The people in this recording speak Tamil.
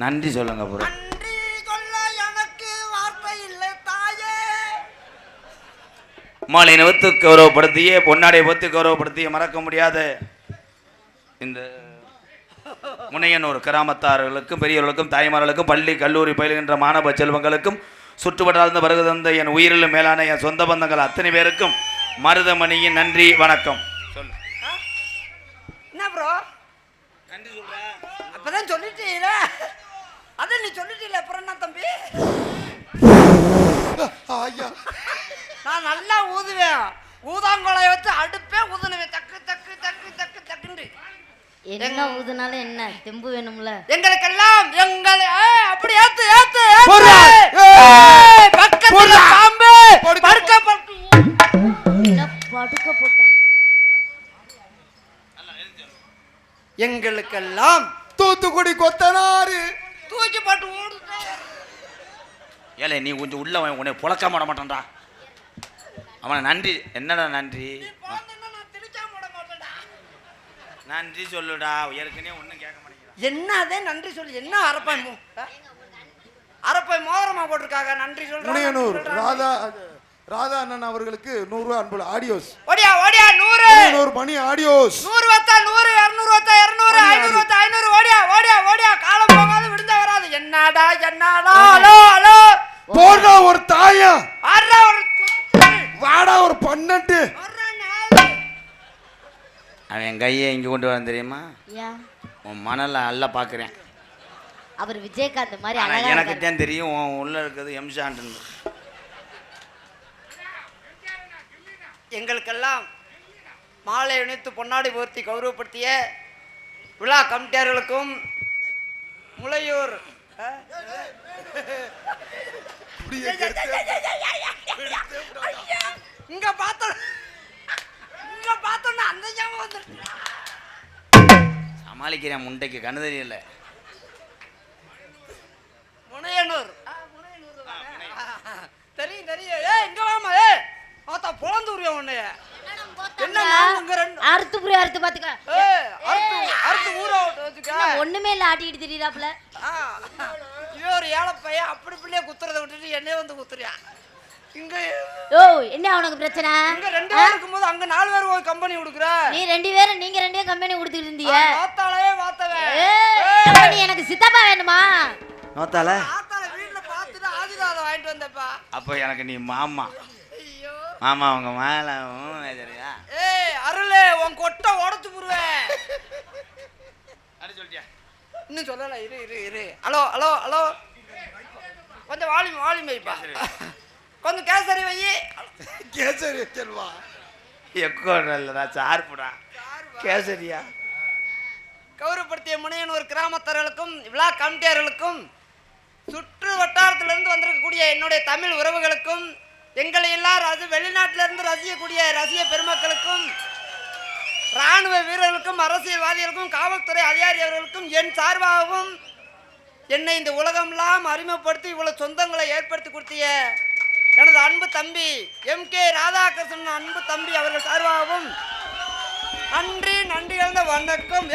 நன்றி சொல்லுங்க ப்ரோ. நன்றி சொல்ல எனக்கு வார்த்தை இல்லை தாயே. மாலை நிவத்து கௌரவப்படுத்திய பொன்னாடை பத்து கௌரவப்படுத்திய மறக்க முடியாத இந்த முனையனூர் கிராமத்தார்களுக்கும் பெரியவர்களுக்கும் தாய்மார்களுக்கும் பள்ளி கல்லூரி பயிலுகின்ற மாணவ செல்வங்களுக்கும் சுற்றுவட்டார்ந்த வருகை தந்த என் உயிரிலும் மேலான என் சொந்த பந்தங்கள் அத்தனை பேருக்கும் மருதமணியின் நன்றி வணக்கம். சொல்லு என்ன ப்ரோ நன்றி சொல்றேன். அப்பதான் சொல்லிட்டீல, அதான் நீ சொல்லிட்டீல, அப்புறம் என்ன தம்பி? நான் நல்லா ஊதுவேன், ஊதாங்கொலையை வச்சு அடுப்பே ஊதுனுவேன், தக்கு தக்கு தக்கு தக்கு தக்குன்னு. என்ன ஊதுனாலும் என்ன தெம்பு வேணும்ல எங்களுக்கெல்லாம். எங்களை அப்படி ஏத்து ஏத்து பக்கத்துல பாம்பு படுக்க படுக்க போட்டான். எங்களுக்கெல்லாம் தூத்துக்குடி கொத்தனாரு தூக்கி போட்டு ஓடுது. ஏலே நீ கொஞ்சம் உள்ள உன்னை புழக்க மாட மாட்டான்டா. அவனை நன்றி என்னடா நன்றி நன்றி சொல்லுடா. ஏற்கனவே ஒன்றும் கேட்க மாட்டேங்கிறான். என்னதே நன்றி சொல்லு. என்ன அரப்பாய் மோதிரமா போட்டிருக்காங்க. நன்றி முனையனூர் சொல்றேன். ராதா அண்ணன் அவர்களுக்கு 100 ரூபாய் அன்புல ஆடியோஸ். ஓடியா ஓடியா 100 மணி ஆடியோஸ். 100 வத்தா 100, 200 வத்தா 200, 500 வத்தா 500. ஓடியா ஓடியா ஓடியா, காலம் போகாது விடுஞ்சா வராது. என்னடா என்னடா. ஹலோ ஹலோ போடா ஒரு தாயா, ஆறா ஒரு வாடா ஒரு 12. அவன் என் கையை இங்கே கொண்டு வர தெரியுமா? உன் மணலை அல்ல பார்க்குறேன். அவர் விஜயகாந்த் மாதிரி எனக்கு தான் தெரியும் உன் உள்ள இருக்கிறது எம்சாண்டு. எங்களுக்கெல்லாம் மாலை இணைத்து பொன்னாடி போர்த்தி கௌரவப்படுத்திய விழா கமிட்டியார்களுக்கும் முளையூர் இங்க பார்த்தோம் அந்த சமாளிக்கிறேன். முண்டைக்கு கண்ணு தெரியல. முனையனூர் தெரியும் தெரியும். இங்க வாமா. பார்த்தா பொழந்துறியா உன்னைய. என்ன அறுத்து புரிய அறுத்து பாத்துக்க. அறுத்து ஊற வச்சுக்க. ஒண்ணுமே இல்ல ஆட்டிட்டு தெரியுறாப்ல. இவன் ஒரு ஏழை பையன் அப்படி பிள்ளைய குத்துறதை விட்டுட்டு என்னைய வந்து குத்துறியா இங்க? ஓ என்ன உனக்கு பிரச்சனை? இங்க 2 பேர் இருக்கும்போது அங்க 4 பேர் போய் கம்பெனி கொடுக்குற. நீ 2 பேரும் நீங்க 2 பேரும் கம்பெனி கொடுத்துட்டு இருந்தீங்க. ஆத்தாளே வாத்தவே. நீ எனக்கு சித்தப்பா வேணுமா? நோத்தால ஆத்தாள வீட்ல பாத்துட்டு ஆதிதாத வாங்கிட்டு வந்தப்பா. அப்ப எனக்கு நீ மாமா. ஐயோ மாமா அவங்க மேல சரியா? ஏய் அருளே உன் கொட்டை உடைச்சு புடுவேன். அடி சொல்லியா? இன்னும் சொல்லல. இரு இரு இரு. ஹலோ ஹலோ ஹலோ கொஞ்சம் வால்யூம் வைப்பா. கொஞ்சம் கேசரி வை. கேசரி வைக்கல்வா? எக்கோ இல்லடா, சார்புடா. கேசரியா? கௌரவப்படுத்திய முனையனூர் கிராமத்தார்களுக்கும் விழா கமிட்டியார்களுக்கும் சுற்று வட்டாரத்திலிருந்து வந்திருக்கக்கூடிய என்னுடைய தமிழ் உறவுகளுக்கும் எங்களை எல்லாரும் அது வெளிநாட்டிலிருந்து ரசிக்கக்கூடிய ரசிக பெருமக்களுக்கும் இராணுவ வீரர்களுக்கும் அரசியல்வாதிகளுக்கும் காவல்துறை அதிகாரி அவர்களுக்கும் என் சார்பாகவும் என்னை இந்த உலகமெல்லாம் அறிமுகப்படுத்தி இவ்வளவு சொந்தங்களை ஏற்படுத்தி கொடுத்திய எனது அன்பு தம்பி MK ராதாகிருஷ்ணன் அன்பு தம்பி அவர்கள் சார்பாகவும் நன்றி கலந்த வணக்கம்.